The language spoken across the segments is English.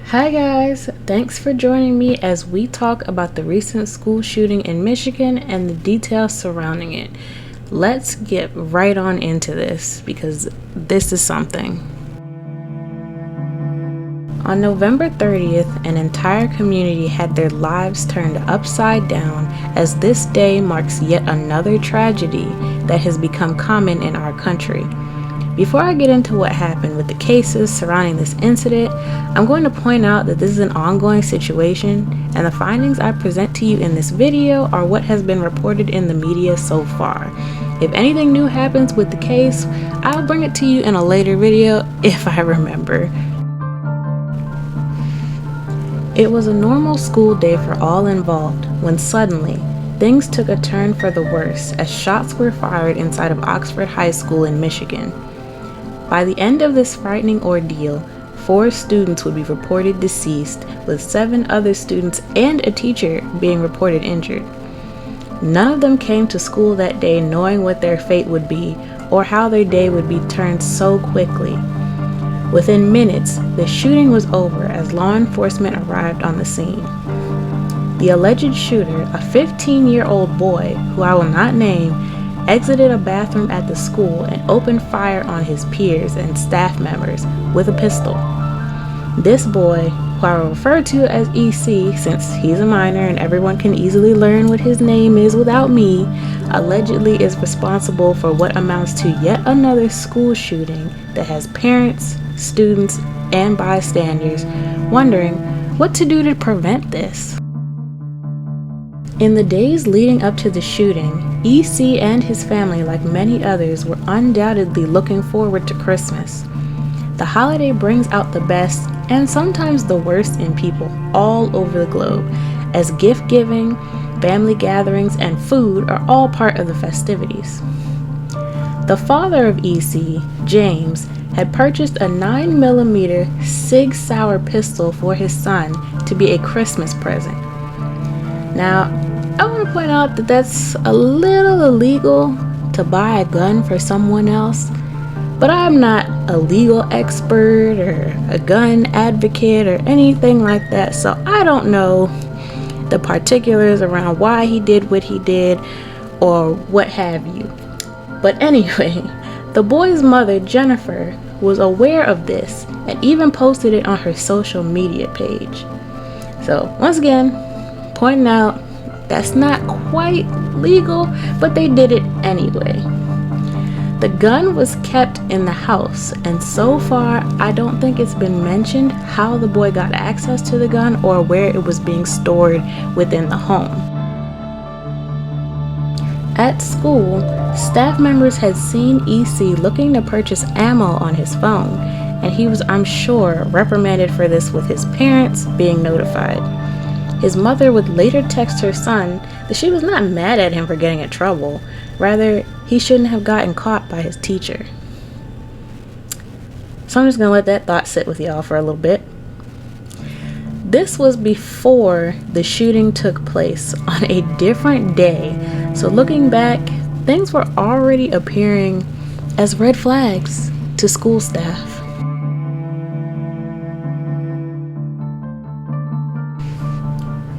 Hi guys, thanks for joining me as we talk about the recent school shooting in Michigan and the details surrounding it. Let's get right on into this because this is something. On November 30th, an entire community had their lives turned upside down as this day marks yet another tragedy that has become common in our country. Before I get into what happened with the cases surrounding this incident, I'm going to point out that this is an ongoing situation, and the findings I present to you in this video are what has been reported in the media so far. If anything new happens with the case, I'll bring it to you in a later video if I remember. It was a normal school day for all involved when suddenly, things took a turn for the worse as shots were fired inside of Oxford High School in Michigan. By the end of this frightening ordeal, 4 students would be reported deceased, with 7 other students and a teacher being reported injured. None of them came to school that day knowing what their fate would be or how their day would be turned so quickly. Within minutes, the shooting was over as law enforcement arrived on the scene. The alleged shooter, a 15-year-old boy who I will not name, exited a bathroom at the school and opened fire on his peers and staff members with a pistol. This boy, who I will refer to as EC since he's a minor and everyone can easily learn what his name is without me, allegedly is responsible for what amounts to yet another school shooting that has parents, students, and bystanders wondering what to do to prevent this. In the days leading up to the shooting, EC and his family, like many others, were undoubtedly looking forward to Christmas. The holiday brings out the best and sometimes the worst in people all over the globe, as gift giving, family gatherings, and food are all part of the festivities. The father of EC, James, had purchased a 9mm Sig Sauer pistol for his son to be a Christmas present. Now, I want to point out that that's a little illegal to buy a gun for someone else, but I'm not a legal expert or a gun advocate or anything like that, so I don't know the particulars around why he did what he did or what have you. But anyway, the boy's mother, Jennifer, was aware of this and even posted it on her social media page. So once again, pointing out that's not quite legal, but they did it anyway. The gun was kept in the house, and so far I don't think it's been mentioned how the boy got access to the gun or where it was being stored within the home. At school, staff members had seen EC looking to purchase ammo on his phone, and he was, I'm sure, reprimanded for this with his parents being notified. His mother would later text her son that she was not mad at him for getting in trouble, rather, he shouldn't have gotten caught by his teacher. So I'm just gonna let that thought sit with y'all for a little bit. This was before the shooting took place on a different day, so looking back, things were already appearing as red flags to school staff.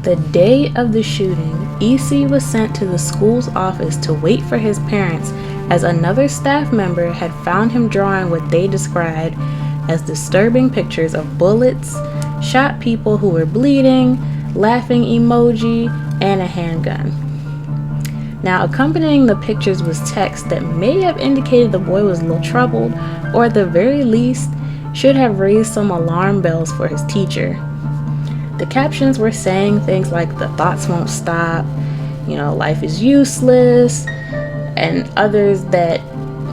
The day of the shooting, EC was sent to the school's office to wait for his parents as another staff member had found him drawing what they described as disturbing pictures of bullets, shot people who were bleeding, laughing emoji, and a handgun. Now, accompanying the pictures was text that may have indicated the boy was a little troubled, or at the very least, should have raised some alarm bells for his teacher. The captions were saying things like the thoughts won't stop, life is useless, and others that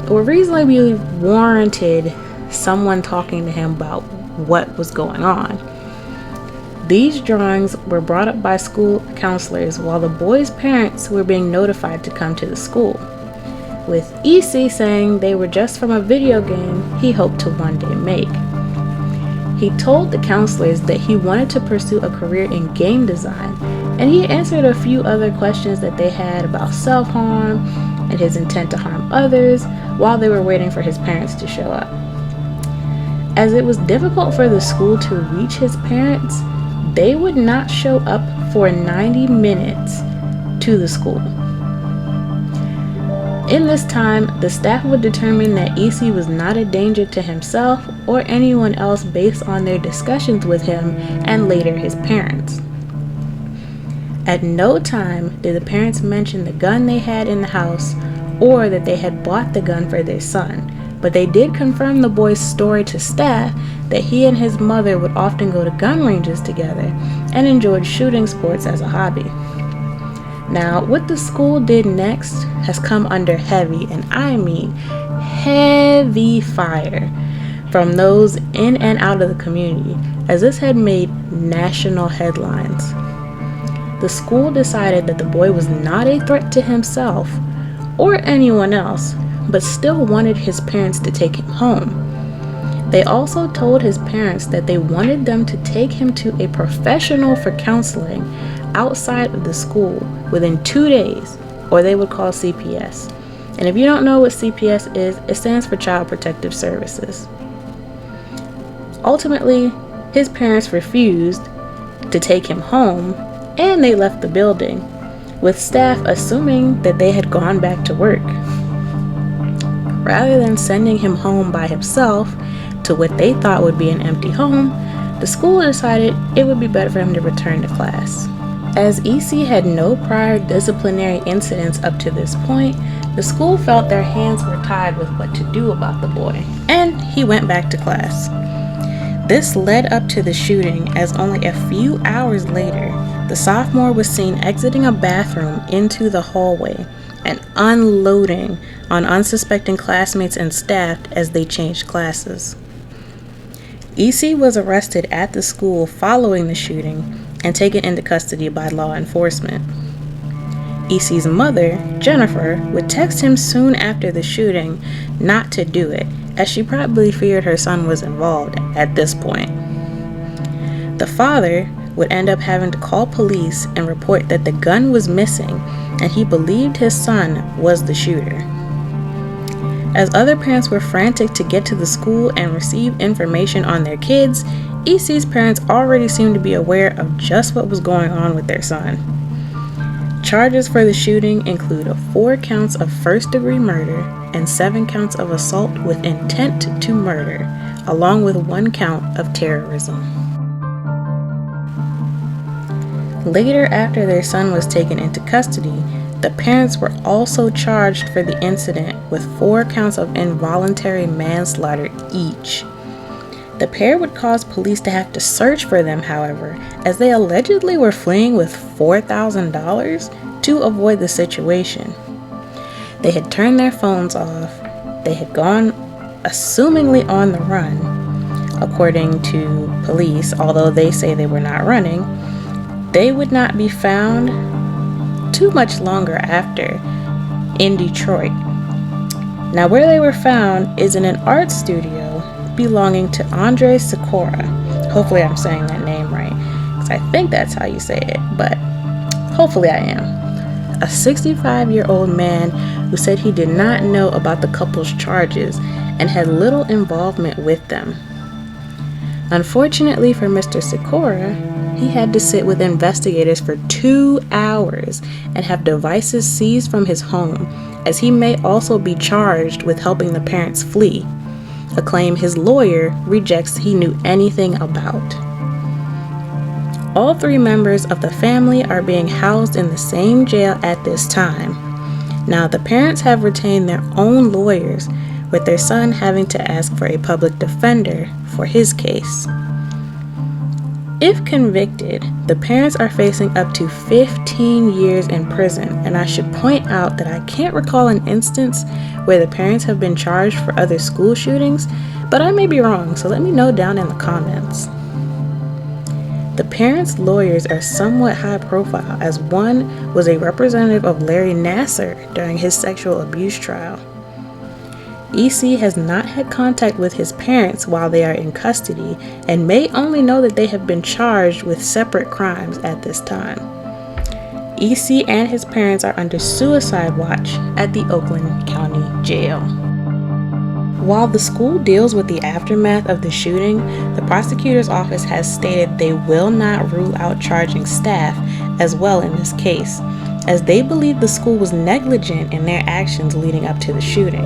were reasonably warranted someone talking to him about what was going on. These drawings were brought up by school counselors while the boys' parents were being notified to come to the school, with EC saying they were just from a video game he hoped to one day make. He told the counselors that he wanted to pursue a career in game design, and he answered a few other questions that they had about self-harm and his intent to harm others while they were waiting for his parents to show up. As it was difficult for the school to reach his parents, they would not show up for 90 minutes to the school. In this time, the staff would determine that EC was not a danger to himself or anyone else based on their discussions with him and later his parents. At no time did the parents mention the gun they had in the house or that they had bought the gun for their son, but they did confirm the boy's story to staff that he and his mother would often go to gun ranges together and enjoyed shooting sports as a hobby. Now, what the school did next has come under heavy, and I mean heavy fire from those in and out of the community, as this had made national headlines. The school decided that the boy was not a threat to himself or anyone else, but still wanted his parents to take him home. They also told his parents that they wanted them to take him to a professional for counseling outside of the school within 2 days, or they would call CPS. And if you don't know what CPS is, it stands for Child Protective Services. Ultimately, his parents refused to take him home, and they left the building, with staff assuming that they had gone back to work. Rather than sending him home by himself to what they thought would be an empty home, the school decided it would be better for him to return to class. As EC had no prior disciplinary incidents up to this point, the school felt their hands were tied with what to do about the boy, and he went back to class. This led up to the shooting, as only a few hours later, the sophomore was seen exiting a bathroom into the hallway and unloading on unsuspecting classmates and staff as they changed classes. EC was arrested at the school following the shooting and taken into custody by law enforcement. EC's mother, Jennifer, would text him soon after the shooting not to do it, as she probably feared her son was involved at this point. The father would end up having to call police and report that the gun was missing, and he believed his son was the shooter. As other parents were frantic to get to the school and receive information on their kids, EC's parents already seemed to be aware of just what was going on with their son. Charges for the shooting include 4 counts of first-degree murder and 7 counts of assault with intent to murder, along with 1 count of terrorism. Later, after their son was taken into custody, the parents were also charged for the incident with 4 counts of involuntary manslaughter each. The pair would cause police to have to search for them, however, as they allegedly were fleeing with $4,000 to avoid the situation. They had turned their phones off. They had gone assumingly on the run, according to police, although they say they were not running. They would not be found too much longer after in Detroit. Now, where they were found is in an art studio belonging to Andre Sikora. Hopefully I'm saying that name right, because I think that's how you say it, but hopefully I am. A 65-year-old man who said he did not know about the couple's charges and had little involvement with them. Unfortunately for Mr. Sikora, he had to sit with investigators for 2 hours and have devices seized from his home, as he may also be charged with helping the parents flee, a claim his lawyer rejects he knew anything about. All 3 members of the family are being housed in the same jail at this time. Now, the parents have retained their own lawyers, with their son having to ask for a public defender for his case. If convicted, the parents are facing up to 15 years in prison, and I should point out that I can't recall an instance where the parents have been charged for other school shootings, but I may be wrong, so let me know down in the comments. The parents' lawyers are somewhat high profile, as one was a representative of Larry Nassar during his sexual abuse trial. EC has not had contact with his parents while they are in custody and may only know that they have been charged with separate crimes at this time. EC and his parents are under suicide watch at the Oakland County Jail. While the school deals with the aftermath of the shooting, the prosecutor's office has stated they will not rule out charging staff as well in this case, as they believe the school was negligent in their actions leading up to the shooting.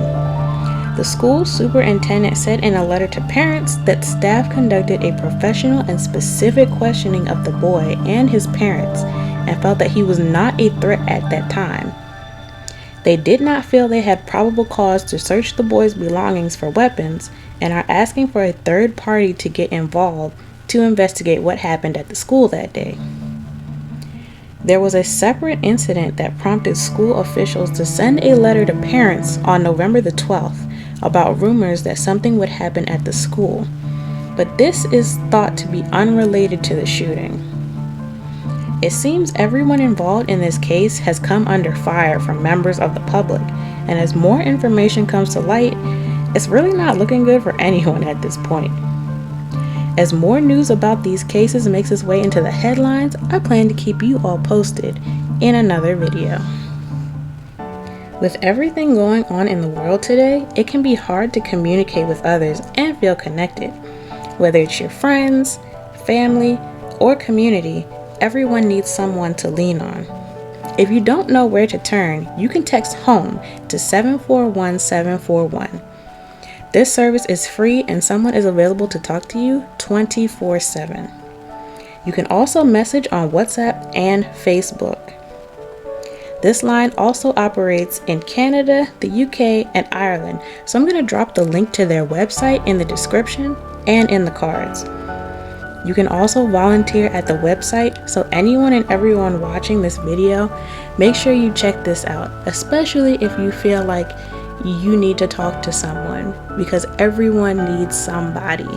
The school superintendent said in a letter to parents that staff conducted a professional and specific questioning of the boy and his parents and felt that he was not a threat at that time. They did not feel they had probable cause to search the boy's belongings for weapons and are asking for a third party to get involved to investigate what happened at the school that day. There was a separate incident that prompted school officials to send a letter to parents on November the 12th about rumors that something would happen at the school, but this is thought to be unrelated to the shooting. It seems everyone involved in this case has come under fire from members of the public, and as more information comes to light, it's really not looking good for anyone at this point. As more news about these cases makes its way into the headlines, I plan to keep you all posted in another video. With everything going on in the world today, it can be hard to communicate with others and feel connected. Whether it's your friends, family, or community, everyone needs someone to lean on. If you don't know where to turn, you can text HOME to 741-741. This service is free and someone is available to talk to you 24/7. You can also message on WhatsApp and Facebook. This line also operates in Canada, the UK, and Ireland, so I'm going to drop the link to their website in the description and in the cards. You can also volunteer at the website, so anyone and everyone watching this video, make sure you check this out, especially if you feel like you need to talk to someone, because everyone needs somebody.